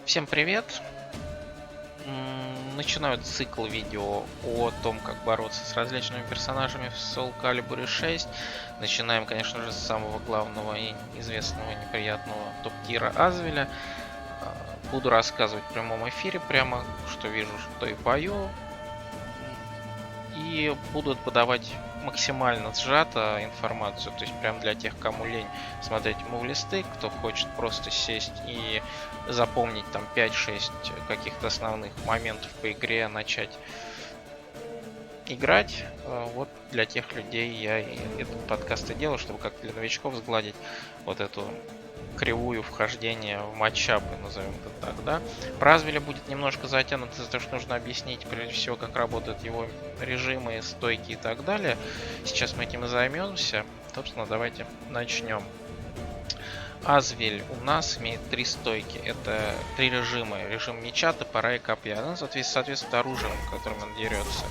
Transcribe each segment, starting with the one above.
Всем привет! Начинаю цикл видео о том, как бороться с различными персонажами в Soul Calibur 6. Начинаем, конечно же, с самого главного и известного неприятного топ-тира Азвеля. Буду рассказывать в прямом эфире прямо, что вижу, что и пою. И буду подавать максимально сжато информацию, то есть прям для тех, кому лень смотреть мувлисты, кто хочет просто сесть и запомнить там 5-6 каких-то основных моментов по игре, начать играть. Вот для тех людей я и этот подкаст и делаю, чтобы как для новичков сгладить вот эту кривую вхождения в матчапы, назовем это так, да. Про Азвеля будет немножко затянуто из-за того, что нужно объяснить, прежде всего, как работают его режимы, стойки и так далее. Сейчас мы этим и займемся. Собственно, давайте начнем. Азвель у нас имеет 3 стойки. Это 3 режима. Режим меча, топора и копья. Ну, соответствует оружием, которым он дерется.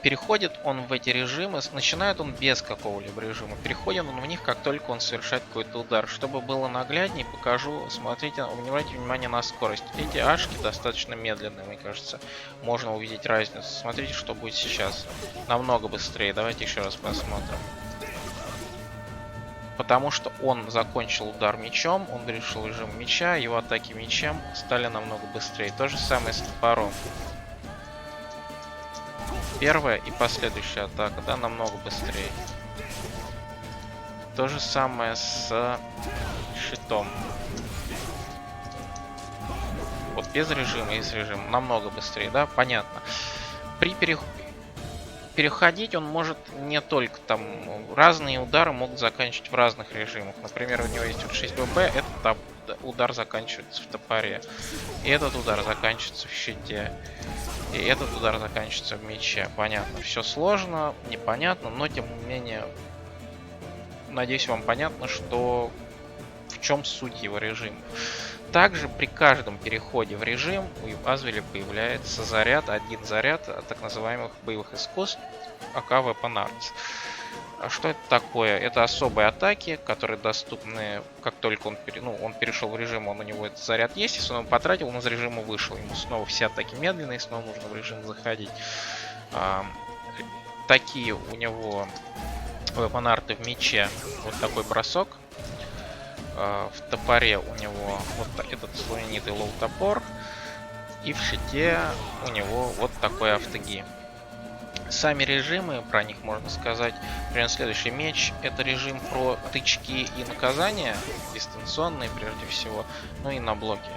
Переходит он в эти режимы, начинает он без какого-либо режима. Переходит он в них, как только он совершает какой-то удар. Чтобы было нагляднее, покажу. Смотрите, обратите внимание на скорость. Эти ашки достаточно медленные, мне кажется. Можно увидеть разницу. Смотрите, что будет сейчас. Намного быстрее. Давайте еще раз посмотрим. Потому что он закончил удар мечом, он решил режим меча, его атаки мечом стали намного быстрее. То же самое с топором. Первая и последующая атака, да, намного быстрее. То же самое с щитом. Вот без режима и с режимом намного быстрее, да, понятно. При переходить он может не только там, разные удары могут заканчивать в разных режимах. Например, у него есть вот 6 ББ, этот удар заканчивается в топоре. И этот удар заканчивается в щите. И этот удар заканчивается в мече. Понятно. Все сложно, непонятно, но тем не менее, надеюсь, вам понятно, что в чем суть его режима. Также при каждом переходе в режим у Азвеля появляется заряд, один заряд от так называемых боевых искусств АК Weapon Arts. А что это такое? Это особые атаки, которые доступны, как только он перешел в режим, у него этот заряд есть, если он его потратил, он из режима вышел. Ему снова все атаки медленные, снова нужно в режим заходить. Такие у него Weapon Art в мече. Вот такой бросок. В топоре у него вот этот знаменитый лоу-топор. И в щите у него вот такой автоги. Сами режимы, про них можно сказать, например, следующий меч — это режим про тычки и наказания, дистанционные прежде всего, ну и на блоке.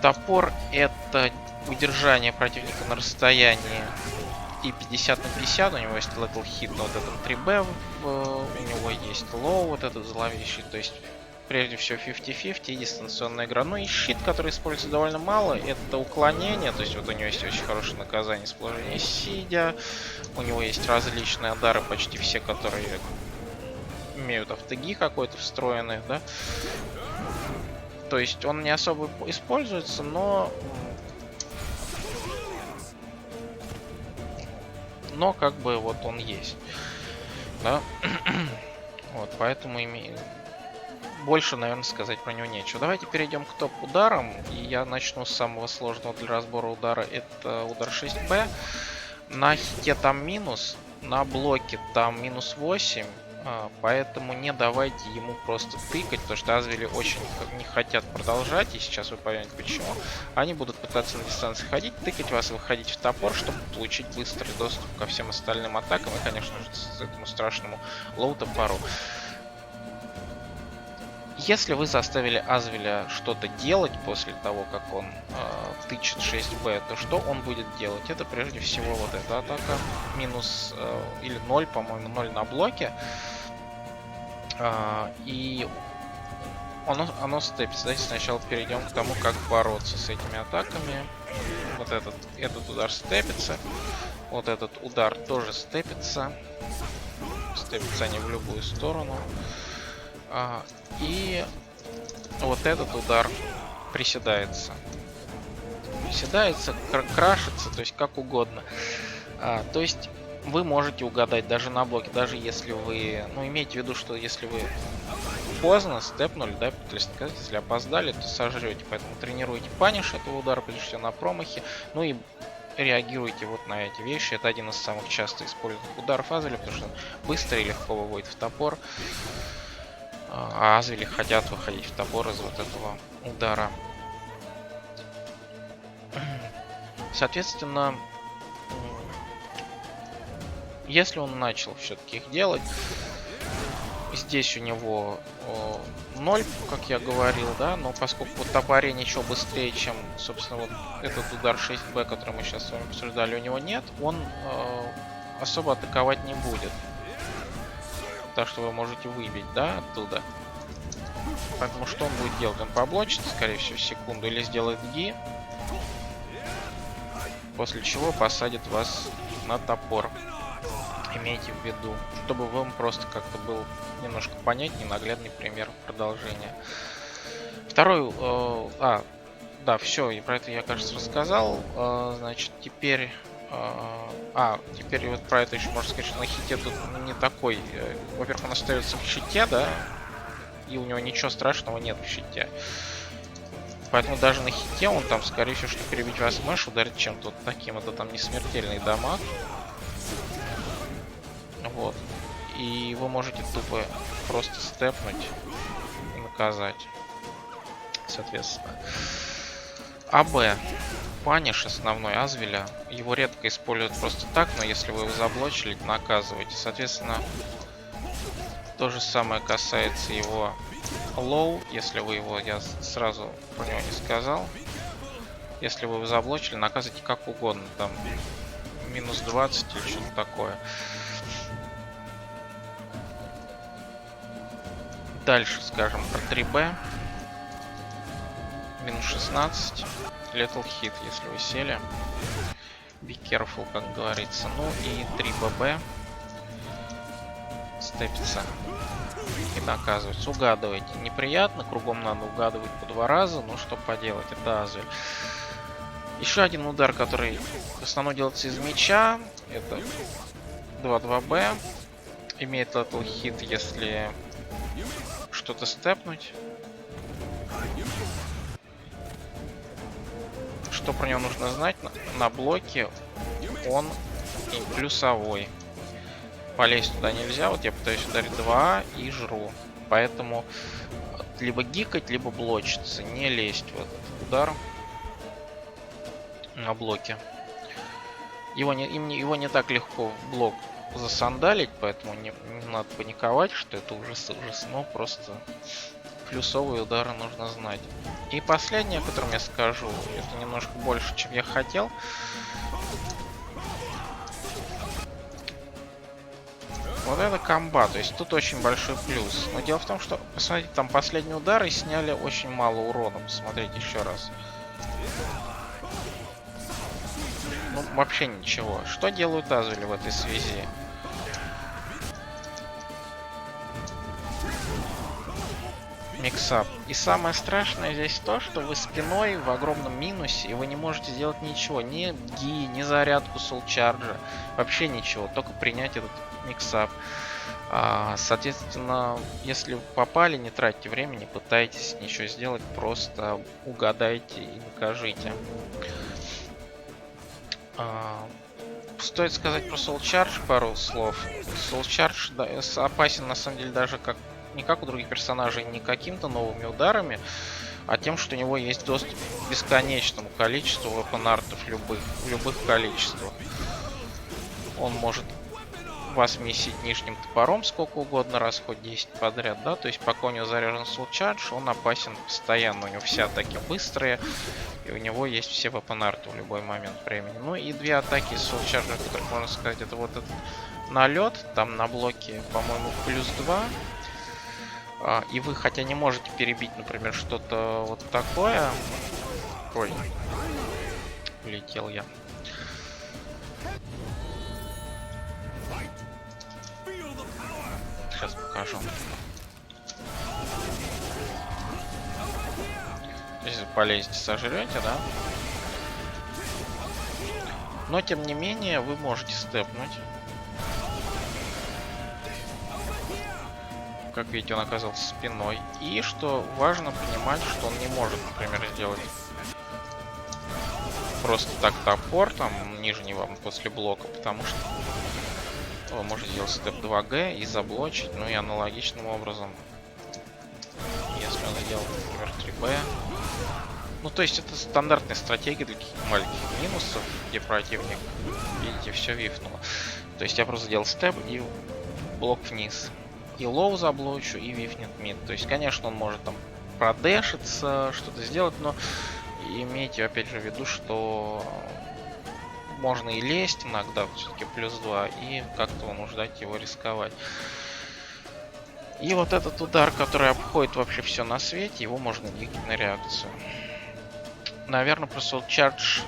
Топор — это удержание противника на расстоянии и 50 на 50, у него есть Lethal Hit на вот этом 3B, у него есть Low, вот этот зловещий, то есть прежде всего 50-50 и дистанционная игра. Ну и щит, который используется довольно мало, это уклонение, то есть вот у него есть очень хорошее наказание с положения сидя, у него есть различные удары, почти все, которые имеют автоги какой-то встроенный, да. То есть он не особо используется, но как бы вот он есть, да. Вот, поэтому больше, наверное, сказать про него нечего. Давайте перейдем к топ-ударам. И я начну с самого сложного для разбора удара. Это удар 6Б. На хите там минус, на блоке там минус 8. Поэтому не давайте ему просто тыкать, потому что Азвели очень не хотят продолжать, и сейчас вы поймете почему. Они будут пытаться на дистанции ходить, тыкать вас и выходить в топор, чтобы получить быстрый доступ ко всем остальным атакам и, конечно же, к этому страшному лоу-топору. Если вы заставили Азвеля что-то делать после того, как он тычет 6Б, то что он будет делать? Это прежде всего вот эта атака. Минус или 0, по-моему, 0 на блоке. И оно степится. Давайте сначала перейдем к тому, как бороться с этими атаками. Вот этот удар степится. Вот этот удар тоже степится. Степятся они в любую сторону. И вот этот удар приседается. Приседается, крашится, то есть как угодно. То есть вы можете угадать даже на блоке, даже если вы, ну, имейте в виду, что если вы поздно степнули, да, пытались наказать, если опоздали, то сожрете, поэтому тренируйте паниш этого удара, прежде всего на промахе, ну и реагируйте вот на эти вещи. Это один из самых часто используемых ударов Азвеля, потому что быстро и легко выводит в топор, а Азвели хотят выходить в топор из вот этого удара. Соответственно, если он начал все-таки их делать, здесь у него 0, как я говорил, да, но поскольку вот топоре ничего быстрее, чем, собственно, вот этот удар 6Б, который мы сейчас с вами обсуждали, у него нет, он особо атаковать не будет. Так что вы можете выбить, да, оттуда. Поэтому что он будет делать? Он поблочится, скорее всего, в секунду, или сделает ги, после чего посадит вас на топор. Имейте в виду, чтобы вам просто как-то был немножко понятнее, наглядный пример продолжения. Второй, да, все, и про это я, кажется, рассказал. Значит, теперь, теперь вот про это еще можно сказать, что на хите тут не такой. Во-первых, он остается в щите, да, и у него ничего страшного нет в щите. Поэтому даже на хите он там, скорее всего, что перебить вас мэш ударит чем-то вот таким. Это там не смертельный дамаг. Вот. И вы можете тупо просто степнуть и наказать. Соответственно. АБ. Паниш основной Азвеля. Его редко используют просто так, но если вы его заблочили, наказываете. Соответственно, то же самое касается его лоу. Если вы его, я сразу про него не сказал. Если вы его заблочили, наказывайте как угодно. Там минус 20 или что-то такое. Дальше скажем про 3Б. Минус 16. Lethal hit, если вы сели. Be careful, как говорится. Ну и 3ББ. Степится. И наказывается. Угадывайте. Неприятно, кругом надо угадывать по 2 раза. Но что поделать, это Азвель. Еще один удар, который в основном делается из меча. Это 2-2Б. Имеет lethal hit, если что-то степнуть. Что про него нужно знать? На блоке он плюсовой. Полезть туда нельзя. Вот я пытаюсь ударить 2 и жру. Поэтому либо гикать, либо блочиться. Не лезть в этот удар на блоке. Его не так легко в блок засандалить, поэтому не надо паниковать, что это ужас, но просто плюсовые удары нужно знать. И последнее, о котором я скажу, это немножко больше, чем я хотел. Вот это комба, то есть тут очень большой плюс. Но дело в том, что, посмотрите, там последние удары сняли очень мало урона. Посмотрите еще раз. Ну, вообще ничего. Что делают Азвели в этой связи? Миксап. И самое страшное здесь то, что вы спиной в огромном минусе, и вы не можете сделать ничего. Ни ги, ни зарядку соулчарджа. Вообще ничего. Только принять этот миксап. Соответственно, если вы попали, не тратьте времени, пытайтесь ничего сделать. Просто угадайте и накажите. Стоит сказать про Soul Charge пару слов. Soul Charge опасен на самом деле даже не как у других персонажей, не какими-то новыми ударами, а тем, что у него есть доступ к бесконечному количеству weapon-артов в любых количествах. Он может вас месить нижним топором сколько угодно раз, хоть 10 подряд, да, то есть пока у него заряжен Soul Charge, он опасен постоянно, у него все атаки быстрые, и у него есть все weapon-арты в любой момент времени. Ну и 2 атаки Soul Charge, которых можно сказать, это вот этот налет, там на блоке, по-моему, плюс 2. И вы, хотя не можете перебить, например, что-то вот такое. Ой, улетел я. Сейчас покажу. Если полезете, сожрете, да? Но, тем не менее, вы можете степнуть. Как видите, он оказался спиной. И что важно понимать, что он не может, например, сделать просто так топор, там, нижний вам после блока, потому что он может сделать степ 2G и заблочить, ну и аналогичным образом, если он сделал, например, 3B. Ну, то есть это стандартная стратегия для каких-то маленьких минусов, где противник, видите, все вифнуло. То есть я просто сделал степ и блок вниз. И лоу заблочу, и вифнет мид. То есть, конечно, он может там продешиться, что-то сделать, но имейте, опять же, в виду, что можно и лезть иногда, все-таки плюс 2, и как-то вынуждать его рисковать. И вот этот удар, который обходит вообще все на свете, его можно двигать на реакцию. Наверное, просто вот чардж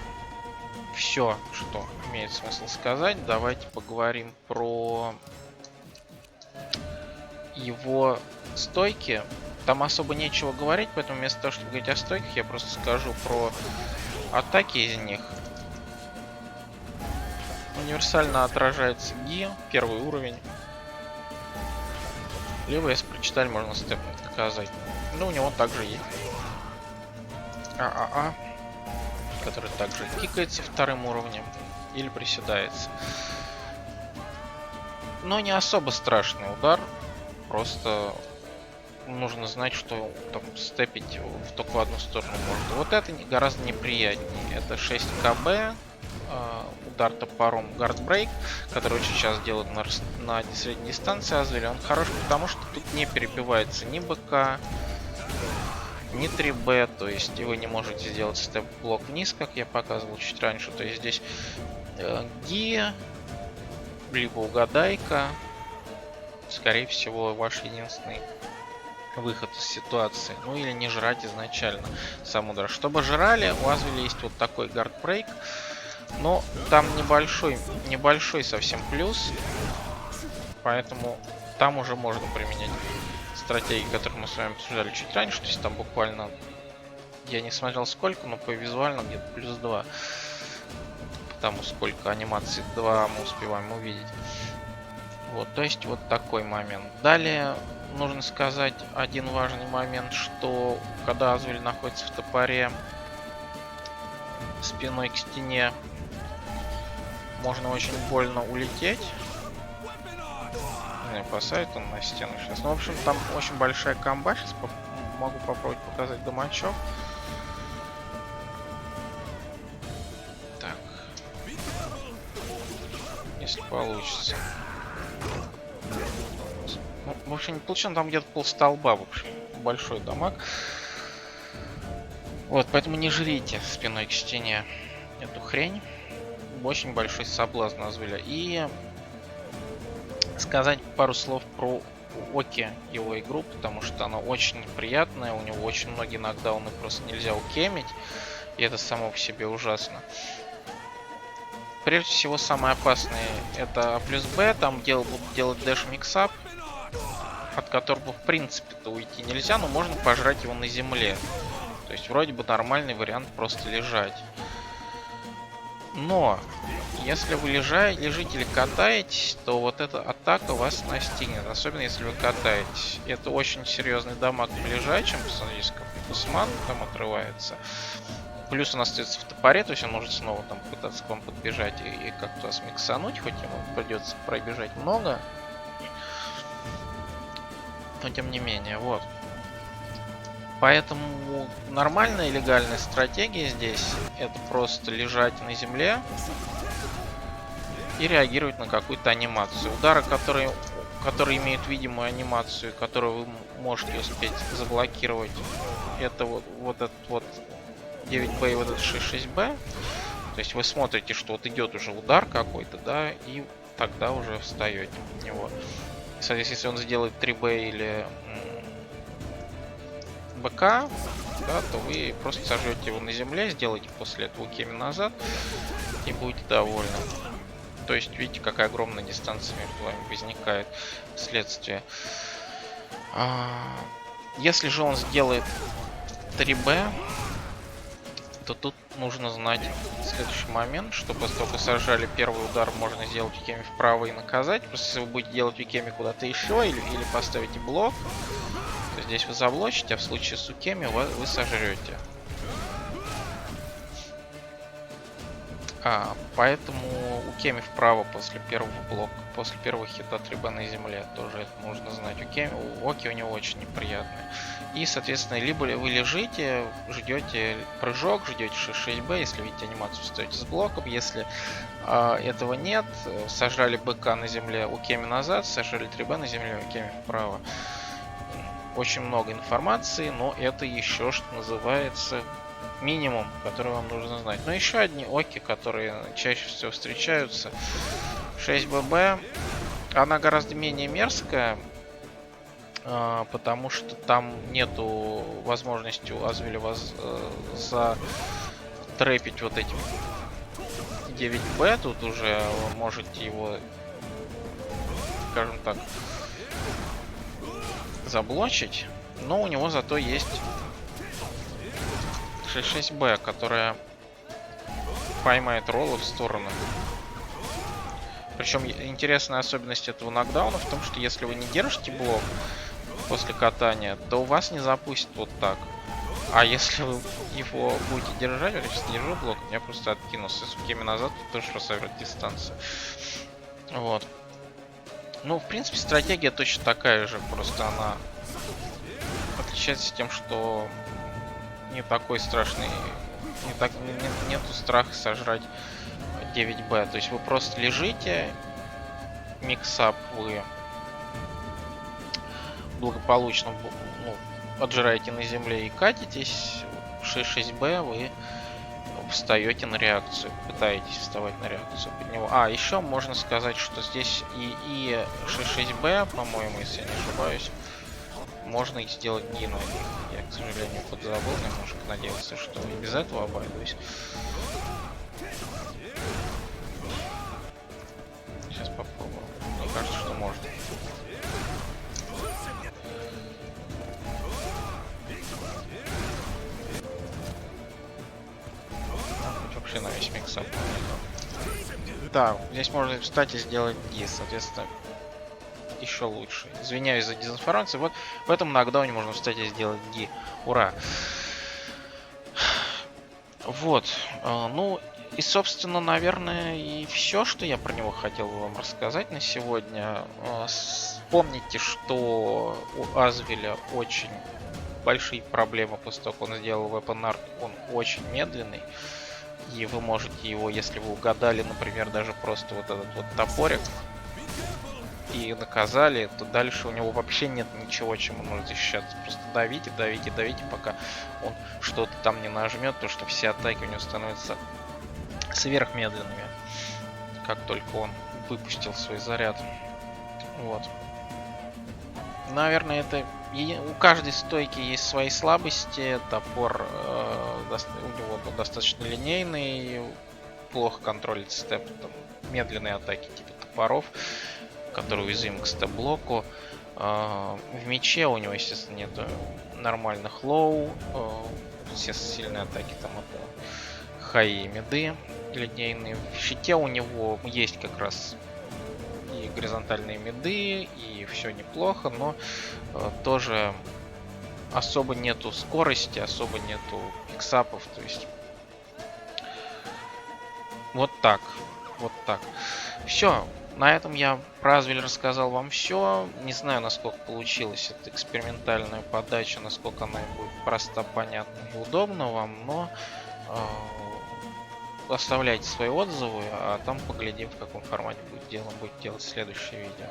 все, что имеет смысл сказать. Давайте поговорим про его стойки. Там особо нечего говорить, поэтому вместо того, чтобы говорить о стойках, я просто скажу про атаки из них. Универсально отражается ги, первый уровень. Либо, если прочитали, можно степнуть доказать. Ну, у него также есть который также кикается вторым уровнем или приседается. Но не особо страшный удар. Просто нужно знать, что там степить только в одну сторону можно. Вот это гораздо неприятнее. Это 6 КБ, удар топором Guardbreak, который очень часто делают на средней дистанции Азвеля. Он хорош, потому что тут не перебивается ни БК, ни 3Б, то есть вы не можете сделать степ-блок вниз, как я показывал чуть раньше. То есть здесь ги, либо угадайка, скорее всего, ваш единственный выход из ситуации. Ну или не жрать изначально сам удар. Чтобы жрали, у Азвеля есть вот такой Guardbreak, но там небольшой совсем плюс, поэтому там уже можно применять стратегии, которые мы с вами обсуждали чуть раньше. То есть там буквально, я не смотрел сколько, но по визуально где-то плюс 2. Потому сколько анимаций 2 мы успеваем увидеть. Вот, то есть вот такой момент. Далее нужно сказать один важный момент, что когда Азвель находится в топоре спиной к стене, можно очень больно улететь. Посадит он на стену сейчас. Ну, в общем, там очень большая комба. Сейчас могу попробовать показать дамачок. Так. Если получится. Ну, в общем, не получилось. Там где-то полстолба. В общем, большой дамаг. Вот, поэтому не жрите спиной к стене эту хрень. Очень большой соблазн Азвеля. И сказать пару слов про Оки, его игру, потому что она очень неприятная, у него очень многие нокдауны просто нельзя укемить, и это само по себе ужасно. Прежде всего, самое опасное это плюс Б, там будут делать дэш миксап, от которого в принципе-то уйти нельзя, но можно пожрать его на земле. То есть вроде бы нормальный вариант просто лежать. Но если вы лежите или катаетесь, то вот эта атака вас настигнет. Особенно если вы катаетесь. Это очень серьезный дамаг в лежачем. Посмотрите, как Усман там отрывается. Плюс он остается в топоре, то есть он может снова там пытаться к вам подбежать и как-то вас миксануть, хоть ему придется пробежать много. Но тем не менее, вот. Поэтому нормальная легальная стратегия здесь это просто лежать на земле и реагировать на какую-то анимацию. Удары, которые имеют видимую анимацию, которую вы можете успеть заблокировать, это вот этот вот 9B и вот этот 6-6B. То есть вы смотрите, что вот идет уже удар какой-то, да, и тогда уже встаете в него. Соответственно, если он сделает 3B или БК, да, то вы просто сожжете его на земле, сделаете после этого кеми назад и будете довольны. То есть видите, какая огромная дистанция между вами возникает вследствие. Если же он сделает 3B, то тут нужно знать следующий момент, что после того, как сожрали первый удар, можно сделать Укеми вправо и наказать. Просто если вы будете делать Укеми куда-то еще или поставите блок, то здесь вы заблочите, а в случае с Укеми вы сожрете. Поэтому Укеми вправо после первого блока, после первого хита 3Б на земле, тоже это нужно знать. Оки у него очень неприятные. И, соответственно, либо вы лежите, ждете прыжок, ждете 6-6Б, если видите анимацию, ставите с блоком. Если этого нет, сожрали БК на земле, Укеми назад, сожрали 3Б на земле, Укеми вправо. Очень много информации, но это еще, что называется, минимум, который вам нужно знать. Но еще одни оки, которые чаще всего встречаются. 6ББ. Она гораздо менее мерзкая, потому что там нету возможности у Азвеля вас затрепить вот этим 9Б. Тут уже вы можете его, скажем так, заблочить. Но у него зато есть 6-6Б, которая поймает роллы в сторону. Причем интересная особенность этого нокдауна в том, что если вы не держите блок после катания, то у вас не запустит вот так. А если вы его будете держать, вот я сейчас держу блок, у меня просто откинулся с Укеми назад, тоже рассовет дистанцию. Вот. Ну, в принципе, стратегия точно такая же, просто она отличается тем, что не такой страшный, нету страха сожрать 9Б. То есть вы просто лежите, миксап вы благополучно отжираете на земле и катитесь. 6-6Б вы встаете на реакцию, пытаетесь вставать на реакцию под него. Еще можно сказать, что здесь и 6-6Б, по-моему, если я не ошибаюсь, можно и сделать Гину. Я, к сожалению, подзабыл немножко, надеялся, что и без этого обойдусь. Сейчас попробую. Мне кажется, что можно. Вообще на весь миксап. Да, здесь можно, кстати, сделать Ди, соответственно, еще лучше. Извиняюсь за дезинформацию. Вот в этом нокдауне можно, кстати, сделать Ди. Ура! Вот. Ну, и, собственно, наверное, и все, что я про него хотел вам рассказать на сегодня. Вспомните, что у Азвеля очень большие проблемы после того, как он сделал Weapon Arc. Он очень медленный. И вы можете его, если вы угадали, например, даже просто вот этот вот топорик и наказали, то дальше у него вообще нет ничего, чем он может защищаться. Просто давите, давите, давите, пока он что-то там не нажмет, то что все атаки у него становятся сверхмедленными, как только он выпустил свой заряд. Вот. Наверное, это у каждой стойки есть свои слабости. Топор у него достаточно линейный, плохо контролит степ, там, все атаки типа топоров, которые уязвимы к степ-блоку. В мече у него, естественно, нет нормальных лоу. Все сильные атаки там это хай и миды линейные. В щите у него есть как раз и горизонтальные миды, и все неплохо, но тоже особо нету скорости, особо нету пиксапов, то есть вот так, вот так. Все, на этом я про Азвель рассказал вам все. Не знаю, насколько получилась эта экспериментальная подача, насколько она будет проста, понятна и удобна вам, но оставляйте свои отзывы, а там поглядим, в каком формате будет делать следующее видео.